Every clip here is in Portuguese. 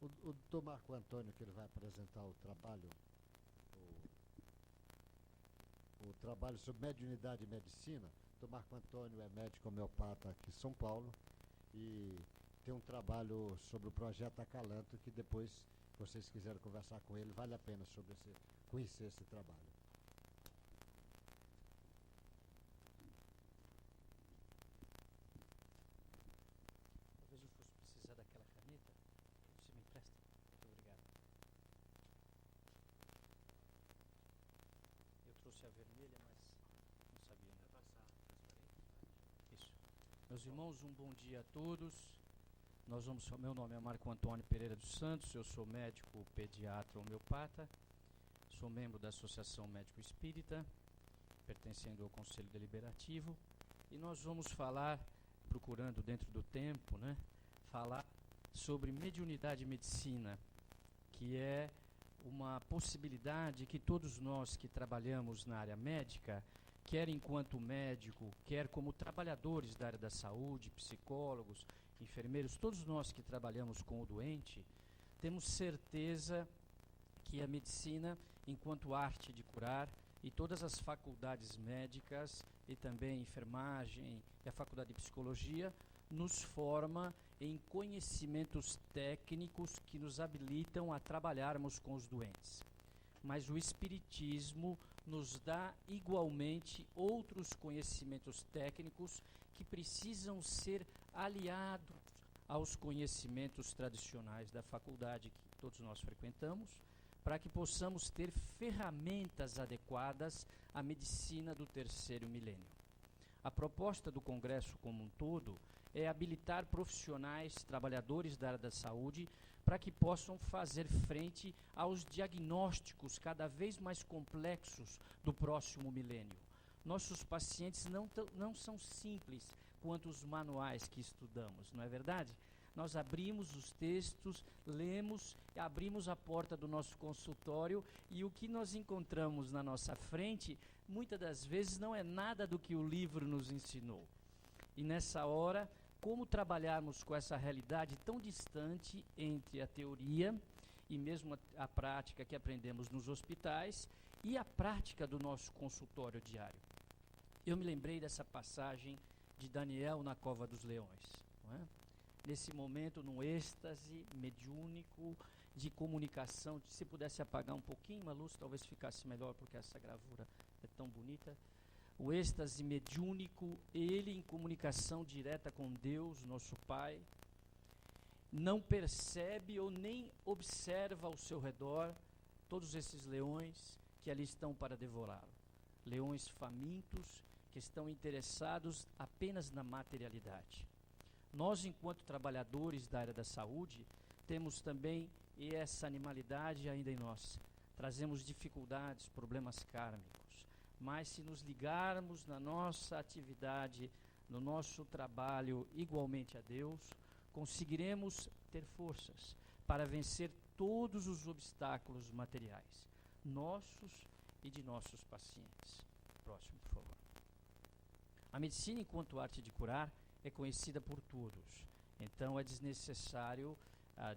O doutor Marco Antônio, que ele vai apresentar o trabalho sobre mediunidade e medicina. O doutor Marco Antônio é médico homeopata aqui em São Paulo e tem um trabalho sobre o projeto Acalanto, que depois, se vocês quiserem conversar com ele, vale a pena conhecer esse trabalho. Talvez eu fosse precisar daquela caneta. Você me empresta? Muito obrigado. Eu trouxe a vermelha, mas não sabia. Vai passar transparente? Isso. Meus irmãos, um bom dia a todos. Meu nome é Marco Antônio Pereira dos Santos, eu sou médico pediatra homeopata, sou membro da Associação Médico Espírita, pertencendo ao Conselho Deliberativo, e nós vamos falar, procurando dentro do tempo, falar sobre mediunidade e medicina, que é uma possibilidade que todos nós que trabalhamos na área médica, quer enquanto médico, quer como trabalhadores da área da saúde, psicólogos, enfermeiros, todos nós que trabalhamos com o doente, temos certeza que a medicina, enquanto arte de curar, e todas as faculdades médicas, e também enfermagem e a faculdade de psicologia, nos forma em conhecimentos técnicos que nos habilitam a trabalharmos com os doentes. Mas o Espiritismo nos dá igualmente outros conhecimentos técnicos que precisam ser aliados aos conhecimentos tradicionais da faculdade que todos nós frequentamos, para que possamos ter ferramentas adequadas à medicina do terceiro milênio. A proposta do Congresso como um todo é habilitar profissionais, trabalhadores da área da saúde, para que possam fazer frente aos diagnósticos cada vez mais complexos do próximo milênio. Nossos pacientes não são simples quanto os manuais que estudamos, não é verdade? Nós abrimos os textos, lemos, abrimos a porta do nosso consultório e o que nós encontramos na nossa frente, muitas das vezes não é nada do que o livro nos ensinou. E nessa hora, como trabalharmos com essa realidade tão distante entre a teoria e mesmo a prática que aprendemos nos hospitais e a prática do nosso consultório diário? Eu me lembrei dessa passagem de Daniel na Cova dos Leões, não é? Nesse momento, num êxtase mediúnico de comunicação, se pudesse apagar um pouquinho a luz, talvez ficasse melhor, porque essa gravura é tão bonita. O êxtase mediúnico, ele em comunicação direta com Deus, nosso Pai, não percebe ou nem observa ao seu redor todos esses leões que ali estão para devorá-lo. Leões famintos que estão interessados apenas na materialidade. Nós, enquanto trabalhadores da área da saúde, temos também essa animalidade ainda em nós. Trazemos dificuldades, problemas kármicos. Mas se nos ligarmos na nossa atividade, no nosso trabalho igualmente a Deus, conseguiremos ter forças para vencer todos os obstáculos materiais, nossos e de nossos pacientes. Próximo, por favor. A medicina, enquanto arte de curar, é conhecida por todos. Então é desnecessário,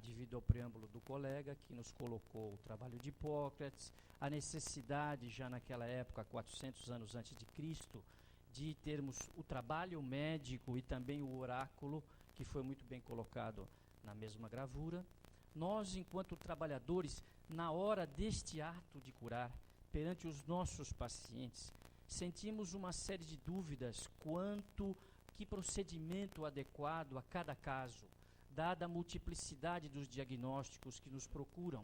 devido ao preâmbulo do colega, que nos colocou o trabalho de Hipócrates, a necessidade, já naquela época, 400 anos antes de Cristo, de termos o trabalho médico e também o oráculo, que foi muito bem colocado na mesma gravura. Nós, enquanto trabalhadores, na hora deste ato de curar, perante os nossos pacientes, sentimos uma série de dúvidas quanto que procedimento adequado a cada caso, dada a multiplicidade dos diagnósticos que nos procuram.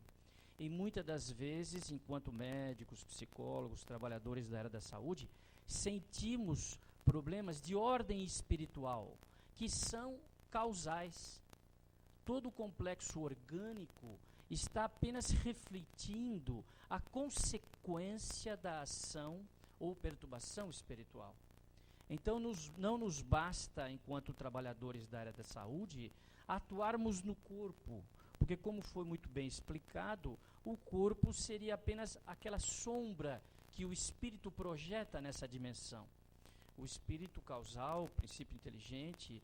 E muitas das vezes, enquanto médicos, psicólogos, trabalhadores da área da saúde, sentimos problemas de ordem espiritual, que são causais. Todo o complexo orgânico está apenas refletindo a consequência da ação ou perturbação espiritual. Então, não nos basta, enquanto trabalhadores da área da saúde, atuarmos no corpo, porque, como foi muito bem explicado, o corpo seria apenas aquela sombra que o espírito projeta nessa dimensão. O espírito causal, o princípio inteligente,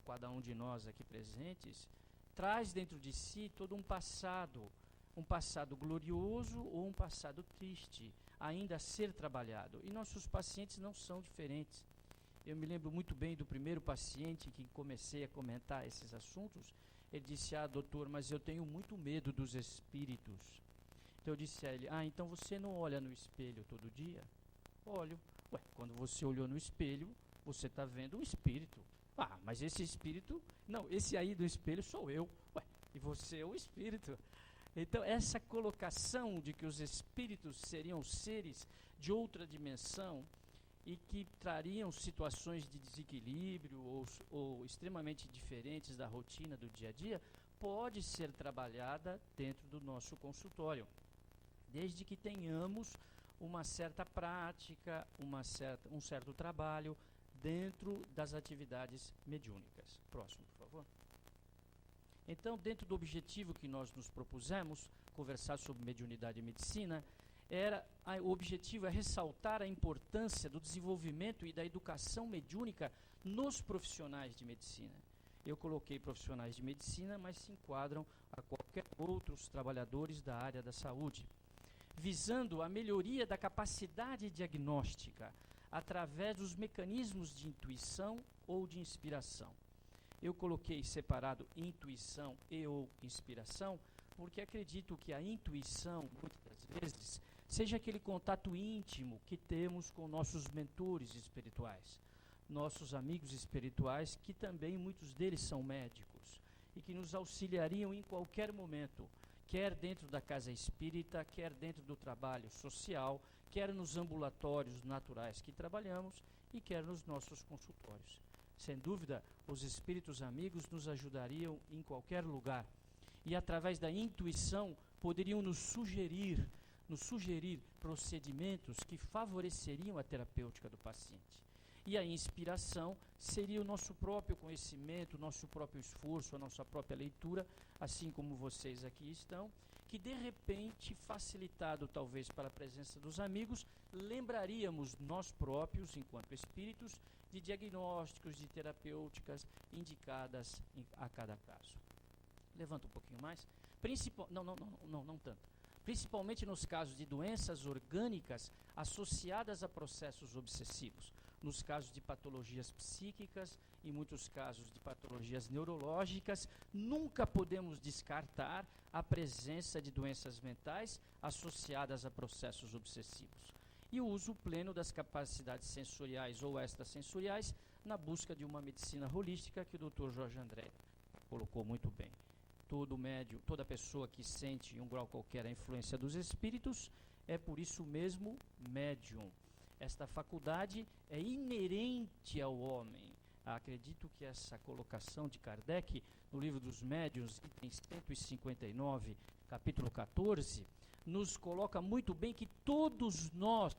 cada um de nós aqui presentes, traz dentro de si todo um passado glorioso ou um passado triste, ainda a ser trabalhado. E nossos pacientes não são diferentes. Eu me lembro muito bem do primeiro paciente que comecei a comentar esses assuntos. Ele disse: doutor, mas eu tenho muito medo dos espíritos. Então eu disse a ele: então você não olha no espelho todo dia? Olho. Ué, quando você olhou no espelho, você está vendo um espírito. Mas esse espírito... Não, esse aí do espelho sou eu. Ué, e você é o espírito. Então, essa colocação de que os espíritos seriam seres de outra dimensão e que trariam situações de desequilíbrio ou extremamente diferentes da rotina do dia a dia, pode ser trabalhada dentro do nosso consultório, desde que tenhamos uma certa prática, um certo trabalho dentro das atividades mediúnicas. Próximo, por favor. Então, dentro do objetivo que nós nos propusemos, conversar sobre mediunidade e medicina, o objetivo é ressaltar a importância do desenvolvimento e da educação mediúnica nos profissionais de medicina. Eu coloquei profissionais de medicina, mas se enquadram a qualquer outros trabalhadores da área da saúde, visando a melhoria da capacidade diagnóstica através dos mecanismos de intuição ou de inspiração. Eu coloquei separado intuição e ou inspiração, porque acredito que a intuição, muitas vezes, seja aquele contato íntimo que temos com nossos mentores espirituais, nossos amigos espirituais, que também muitos deles são médicos, e que nos auxiliariam em qualquer momento, quer dentro da casa espírita, quer dentro do trabalho social, quer nos ambulatórios naturais que trabalhamos e quer nos nossos consultórios. Sem dúvida, os espíritos amigos nos ajudariam em qualquer lugar e, através da intuição, poderiam nos sugerir procedimentos que favoreceriam a terapêutica do paciente. E a inspiração seria o nosso próprio conhecimento, o nosso próprio esforço, a nossa própria leitura, assim como vocês aqui estão, que de repente, facilitado talvez para a presença dos amigos, lembraríamos nós próprios, enquanto espíritos, de diagnósticos, de terapêuticas indicadas a cada caso. Levanta um pouquinho mais. Não tanto. Principalmente nos casos de doenças orgânicas associadas a processos obsessivos, nos casos de patologias psíquicas, em muitos casos de patologias neurológicas, nunca podemos descartar a presença de doenças mentais associadas a processos obsessivos. E o uso pleno das capacidades sensoriais ou extrasensoriais na busca de uma medicina holística que o Dr. Jorge André colocou muito bem. Todo médium, toda pessoa que sente em um grau qualquer a influência dos espíritos é por isso mesmo médium. Esta faculdade é inerente ao homem. Acredito que essa colocação de Kardec no livro dos Médiuns, item 159, capítulo 14, nos coloca muito bem que todos nós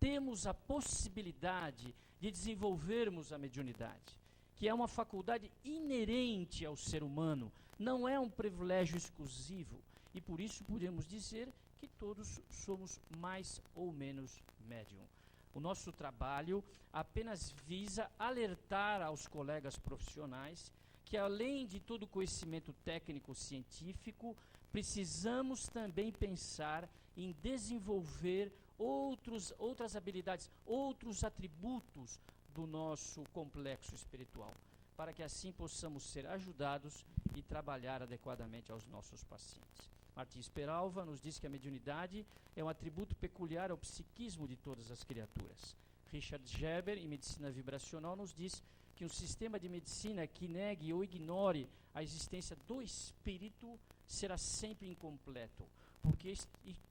temos a possibilidade de desenvolvermos a mediunidade, que é uma faculdade inerente ao ser humano, não é um privilégio exclusivo, e por isso podemos dizer que todos somos mais ou menos médium. O nosso trabalho apenas visa alertar aos colegas profissionais que, além de todo o conhecimento técnico-científico, precisamos também pensar em desenvolver outras habilidades, outros atributos do nosso complexo espiritual, para que assim possamos ser ajudados e trabalhar adequadamente aos nossos pacientes. Martins Peralva nos diz que a mediunidade é um atributo peculiar ao psiquismo de todas as criaturas. Richard Gerber, em Medicina Vibracional, nos diz que um sistema de medicina que negue ou ignore a existência do espírito será sempre incompleto, porque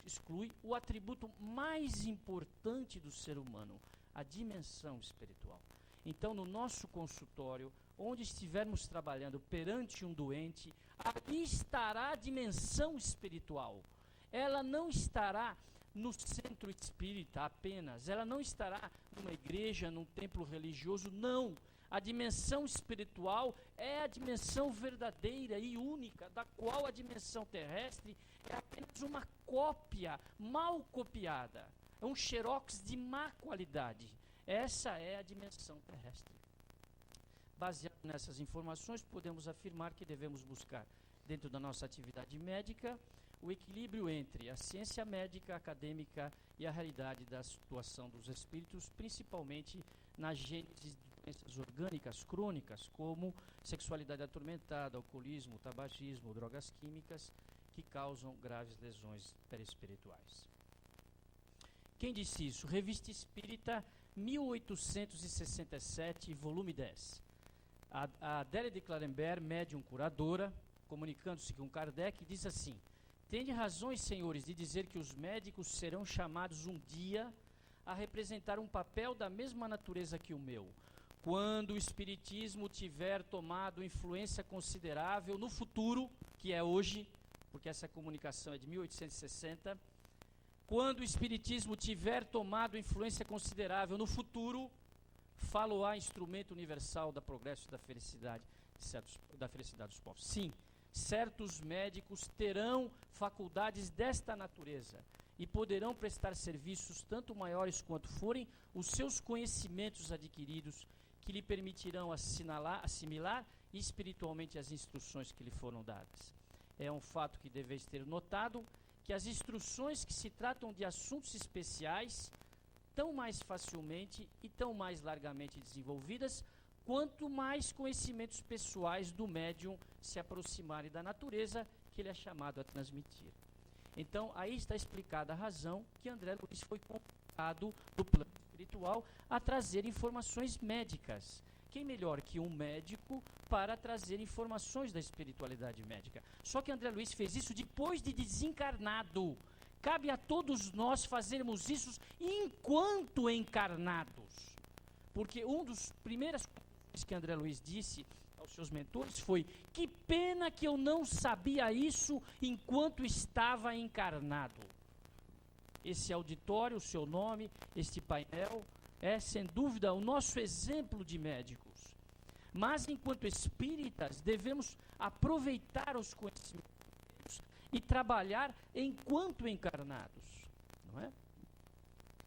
exclui o atributo mais importante do ser humano, a dimensão espiritual. Então, no nosso consultório, onde estivermos trabalhando perante um doente, ali estará a dimensão espiritual. Ela não estará no centro espírita apenas, ela não estará numa igreja, num templo religioso, não. A dimensão espiritual é a dimensão verdadeira e única, da qual a dimensão terrestre é apenas uma cópia mal copiada, é um xerox de má qualidade. Essa é a dimensão terrestre. Baseado nessas informações, podemos afirmar que devemos buscar dentro da nossa atividade médica, o equilíbrio entre a ciência médica, acadêmica e a realidade da situação dos espíritos, principalmente na gênese de doenças orgânicas crônicas, como sexualidade atormentada, alcoolismo, tabagismo, drogas químicas, que causam graves lesões perispirituais. Quem disse isso? Revista Espírita, 1867, volume 10. A Adélia de Clarenberg, médium curadora, comunicando-se com Kardec, diz assim: tende razões, senhores, de dizer que os médicos serão chamados um dia a representar um papel da mesma natureza que o meu, quando o espiritismo tiver tomado influência considerável no futuro, que é hoje, porque essa comunicação é de 1860, quando o espiritismo tiver tomado influência considerável no futuro, falo-á instrumento universal da progresso e da felicidade dos povos. Sim, certos médicos terão faculdades desta natureza e poderão prestar serviços tanto maiores quanto forem os seus conhecimentos adquiridos, que lhe permitirão assimilar espiritualmente as instruções que lhe foram dadas. É um fato que deveis ter notado que as instruções que se tratam de assuntos especiais, tão mais facilmente e tão mais largamente desenvolvidas, quanto mais conhecimentos pessoais do médium se aproximarem da natureza que ele é chamado a transmitir. Então, aí está explicada a razão que André Luiz foi convocado do plano espiritual a trazer informações médicas. Quem melhor que um médico para trazer informações da espiritualidade médica? Só que André Luiz fez isso depois de desencarnado. Cabe a todos nós fazermos isso enquanto encarnados. Porque um dos primeiros que André Luiz disse aos seus mentores foi: que pena que eu não sabia isso enquanto estava encarnado. Esse auditório, o seu nome, este painel, é sem dúvida o nosso exemplo de médicos. Mas enquanto espíritas devemos aproveitar os conhecimentos e trabalhar enquanto encarnados, não é?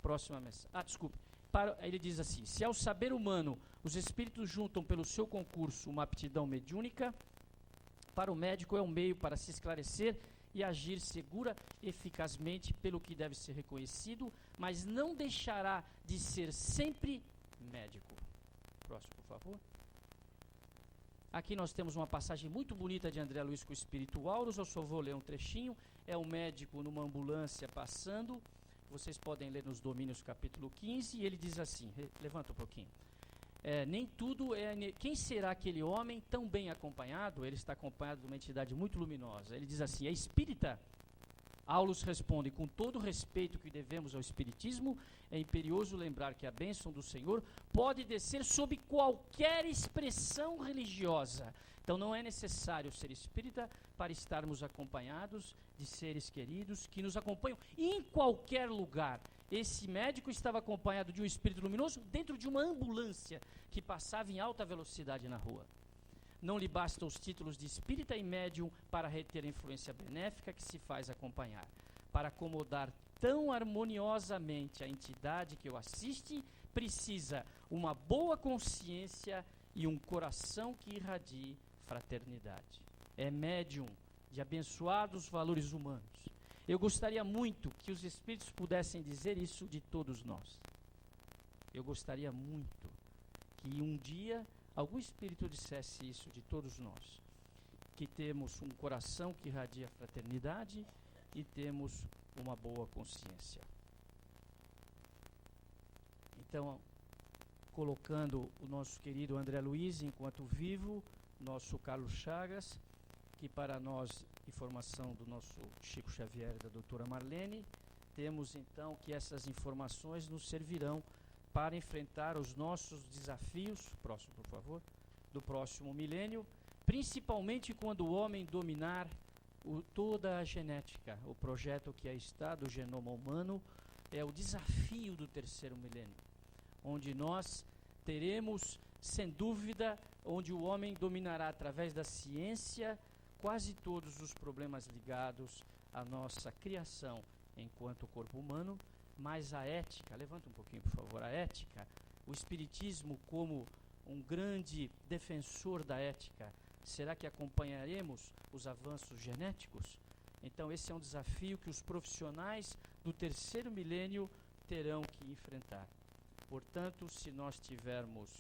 Próxima mensagem. Desculpe. Ele diz assim: se ao saber humano os espíritos juntam pelo seu concurso uma aptidão mediúnica, para o médico é um meio para se esclarecer e agir segura, eficazmente, pelo que deve ser reconhecido, mas não deixará de ser sempre médico. Próximo, por favor. Aqui nós temos uma passagem muito bonita de André Luiz com o Espírito Auros. Eu só vou ler um trechinho. É um médico numa ambulância passando. Vocês podem ler nos Domínios, capítulo 15. E ele diz assim, levanta um pouquinho. Nem tudo é... Quem será aquele homem tão bem acompanhado? Ele está acompanhado de uma entidade muito luminosa. Ele diz assim: é espírita? Aulos responde: com todo o respeito que devemos ao espiritismo, é imperioso lembrar que a bênção do Senhor pode descer sob qualquer expressão religiosa. Então não é necessário ser espírita para estarmos acompanhados de seres queridos que nos acompanham em qualquer lugar. Esse médico estava acompanhado de um espírito luminoso dentro de uma ambulância que passava em alta velocidade na rua. Não lhe bastam os títulos de espírita e médium para reter a influência benéfica que se faz acompanhar. Para acomodar tão harmoniosamente a entidade que o assiste, precisa uma boa consciência e um coração que irradie fraternidade. É médium de abençoados valores humanos. Eu gostaria muito que os espíritos pudessem dizer isso de todos nós. Eu gostaria muito que um dia algum espírito dissesse isso de todos nós, que temos um coração que irradia fraternidade e temos uma boa consciência. Então, colocando o nosso querido André Luiz enquanto vivo, nosso Carlos Chagas, que para nós, informação do nosso Chico Xavier e da doutora Marlene, temos então que essas informações nos servirão para enfrentar os nossos desafios, próximo por favor, do próximo milênio, principalmente quando o homem dominar toda a genética. O projeto que aí está do genoma humano é o desafio do terceiro milênio, onde nós teremos, sem dúvida, onde o homem dominará através da ciência quase todos os problemas ligados à nossa criação enquanto corpo humano, mas a ética, levanta um pouquinho por favor, a ética, o espiritismo como um grande defensor da ética, Será que acompanharemos os avanços genéticos? Então, esse é um desafio que os profissionais do terceiro milênio terão que enfrentar. Portanto, se nós tivermos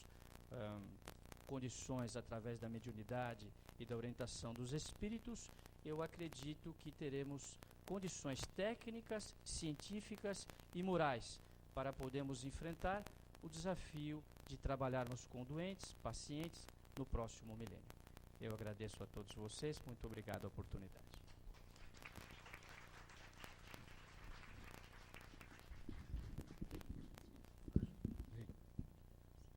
condições através da mediunidade e da orientação dos espíritos, eu acredito que teremos condições técnicas, científicas e morais para podermos enfrentar o desafio de trabalharmos com doentes, pacientes, no próximo milênio. Eu agradeço a todos vocês, muito obrigado a oportunidade.